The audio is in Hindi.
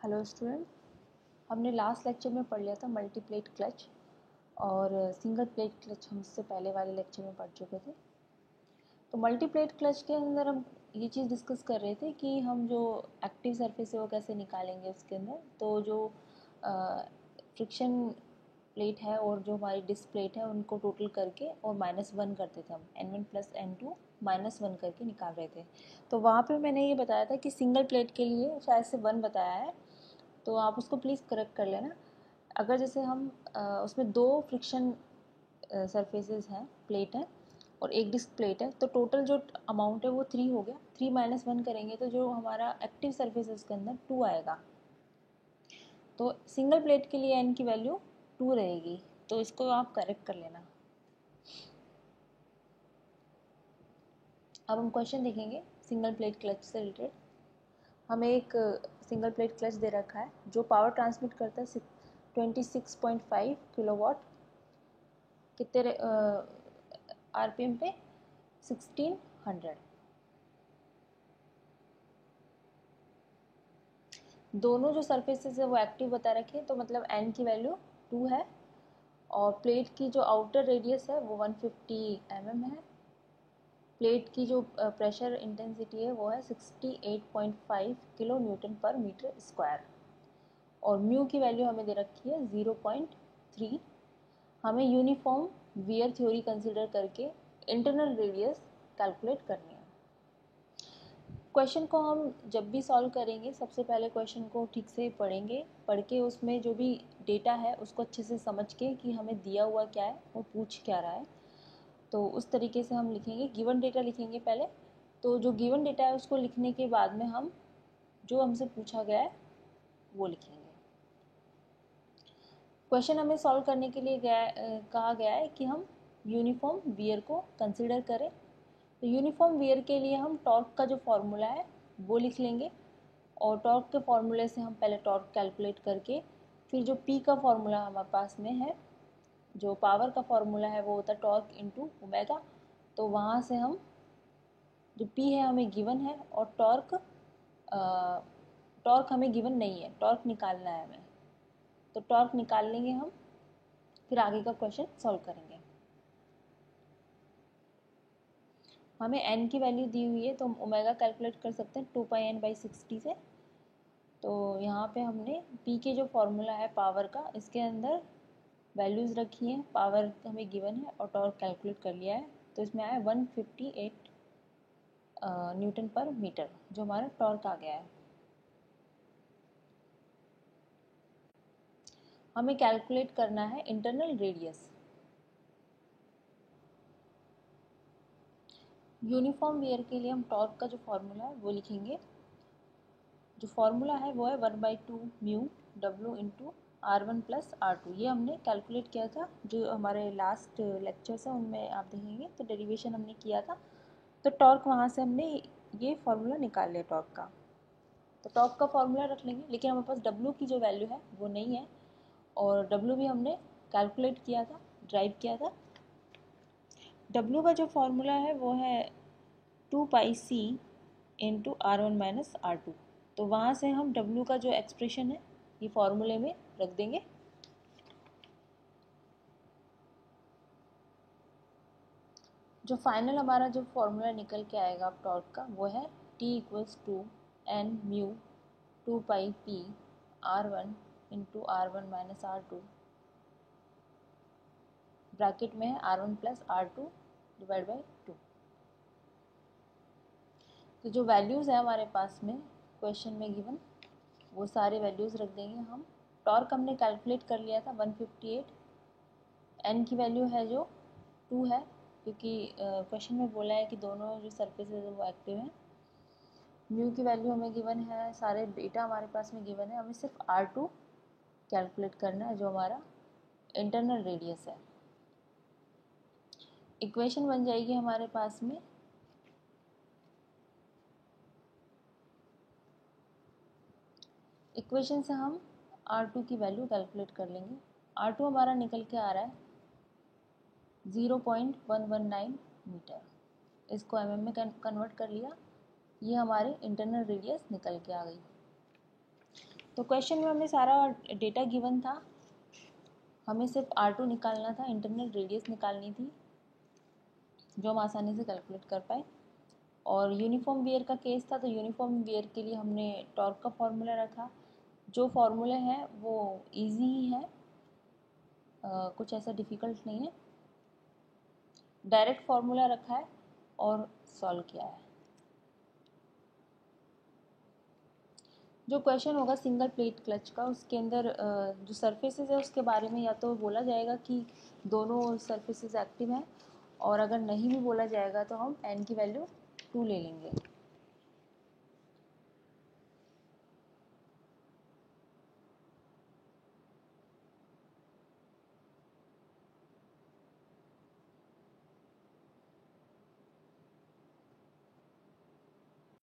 हेलो स्टूडेंट, हमने लास्ट लेक्चर में पढ़ लिया था मल्टी प्लेट क्लच और सिंगल प्लेट क्लच हम इससे पहले वाले लेक्चर में पढ़ चुके थे। तो मल्टी प्लेट क्लच के अंदर हम ये चीज़ डिस्कस कर रहे थे कि हम जो एक्टिव सरफेस है वो कैसे निकालेंगे उसके अंदर। तो जो फ्रिक्शन प्लेट है और जो हमारी डिस्क प्लेट है उनको टोटल करके और -1 करते थे हम, N1 + N2 -1 करके निकाल रहे थे। तो वहाँ पे मैंने ये बताया था कि सिंगल प्लेट के लिए शायद से 1 बताया है, तो आप उसको प्लीज़ करेक्ट कर लेना। अगर जैसे हम उसमें 2 फ्रिक्शन सरफेसेस हैं, प्लेट है और एक डिस्क प्लेट है, तो टोटल जो अमाउंट है वो 3 हो गया। 3 - 1 करेंगे तो जो हमारा एक्टिव सरफेस है उसके अंदर 2 आएगा। तो सिंगल प्लेट के लिए n की वैल्यू 2 रहेगी, तो इसको आप करेक्ट कर लेना। अब हम क्वेश्चन देखेंगे सिंगल प्लेट क्लच से रिलेटेड। हमें एक सिंगल प्लेट क्लच दे रखा है जो पावर ट्रांसमिट करता है 26.5 किलोवाट, कितने आरपीएम पे 1600। दोनों जो सरफेसेस है वो एक्टिव बता रखे, तो मतलब n की वैल्यू 2 है और प्लेट की जो आउटर रेडियस है वो 150 mm है। प्लेट की जो प्रेशर इंटेंसिटी है वो है 68.5 किलो न्यूटन पर मीटर स्क्वायर और म्यू की वैल्यू हमें दे रखी है 0.3। हमें यूनिफॉर्म वियर थ्योरी कंसिडर करके इंटरनल रेडियस कैलकुलेट करनी है। क्वेश्चन को हम जब भी सॉल्व करेंगे सबसे पहले क्वेश्चन को ठीक से पढ़ेंगे, पढ़ के उसमें जो भी डेटा है उसको अच्छे से समझ के कि हमें दिया हुआ क्या है और पूछ क्या रहा है, तो उस तरीके से हम लिखेंगे। गिवन डेटा लिखेंगे पहले, तो जो गिवन डेटा है उसको लिखने के बाद में हम जो हमसे पूछा गया है वो लिखेंगे। क्वेश्चन हमें सॉल्व करने के लिए कहा गया है कि हम यूनिफॉर्म वियर को कंसिडर करें। तो यूनिफॉर्म वियर के लिए हम टॉर्क का जो फॉर्मूला है वो लिख लेंगे और टॉर्क के फॉर्मूले से हम पहले टॉर्क कैलकुलेट करके फिर जो पी का फॉर्मूला हमारे पास में है, जो पावर का फॉर्मूला है वो होता है टॉर्क इंटू ओमेगा, तो वहाँ से हम जो पी है हमें गिवन है और टॉर्क हमें गिवन नहीं है, टॉर्क निकालना है हमें, तो टॉर्क निकाल लेंगे हम, फिर आगे का क्वेश्चन सॉल्व करेंगे। हमें n की वैल्यू दी हुई है तो हम ओमेगा कैलकुलेट कर सकते हैं 2πn/60 से। तो यहाँ पे हमने p के जो फॉर्मूला है पावर का, इसके अंदर वैल्यूज़ रखी हैं, पावर हमें गिवन है और टॉर्क कैलकुलेट कर लिया है, तो इसमें आया 158 न्यूटन पर मीटर, जो हमारा टॉर्क आ गया है। हमें कैलकुलेट करना है इंटरनल रेडियस। यूनिफॉर्म वियर के लिए हम टॉर्क का जो फॉर्मूला है वो लिखेंगे। जो फॉर्मूला है वो है 1/2 mu W into R1 + R2। ये हमने कैलकुलेट किया था, जो हमारे लास्ट लेक्चर्स हैं उनमें आप देखेंगे, तो डेरिवेशन हमने किया था। तो टॉर्क वहाँ से हमने ये फॉर्मूला निकाल लिया टॉर्क का, तो टॉर्क का फॉर्मूला रख लेंगे। लेकिन हमारे पास W की जो वैल्यू है वो नहीं है और W भी हमने कैलकुलेट किया था, ड्राइव किया था। W का जो फॉर्मूला है वो है 2πc इंटू R1 - R2। तो वहाँ से हम W का जो एक्सप्रेशन है ये फॉर्मूले में रख देंगे। जो फाइनल हमारा जो फॉर्मूला निकल के आएगा टॉर्क का वो है T = n mu 2πp R1 into R1 - R2, bracket में है R1 + R2 / 2। तो जो वैल्यूज़ है हमारे पास में क्वेश्चन में गिवन, वो सारे वैल्यूज़ रख देंगे हम। टॉर्क हमने कैलकुलेट कर लिया था 158, एन की वैल्यू है जो 2 है, क्योंकि क्वेश्चन में बोला है कि दोनों जो सरफेसेज है वो एक्टिव हैं। म्यू की वैल्यू हमें गिवन है, सारे डेटा हमारे पास में गिवन है, हमें सिर्फ R2 कैलकुलेट करना है जो हमारा इंटरनल रेडियस है। इक्वेशन बन जाएगी हमारे पास में इक्वेशन से हम R2 की वैल्यू कैलकुलेट कर लेंगे। R2 हमारा निकल के आ रहा है 0.119 मीटर। इसको mm में कन्वर्ट कर लिया, ये हमारे इंटरनल रेडियस निकल के आ गई। तो क्वेश्चन में हमें सारा डेटा गिवन था, हमें सिर्फ R2 निकालना था, इंटरनल रेडियस निकालनी थी जो हम आसानी से कैलकुलेट कर पाए। और यूनिफॉर्म वियर का केस था, तो यूनिफॉर्म वियर के लिए हमने टॉर्क का फॉर्मूला रखा। जो फॉर्मूले हैं वो इजी ही है, कुछ ऐसा डिफ़िकल्ट नहीं है। डायरेक्ट फॉर्मूला रखा है और सॉल्व किया है। जो क्वेश्चन होगा सिंगल प्लेट क्लच का, उसके अंदर जो सरफेसेस है उसके बारे में या तो बोला जाएगा कि दोनों सरफेसेस एक्टिव हैं, और अगर नहीं भी बोला जाएगा तो हम n की वैल्यू 2 ले लेंगे।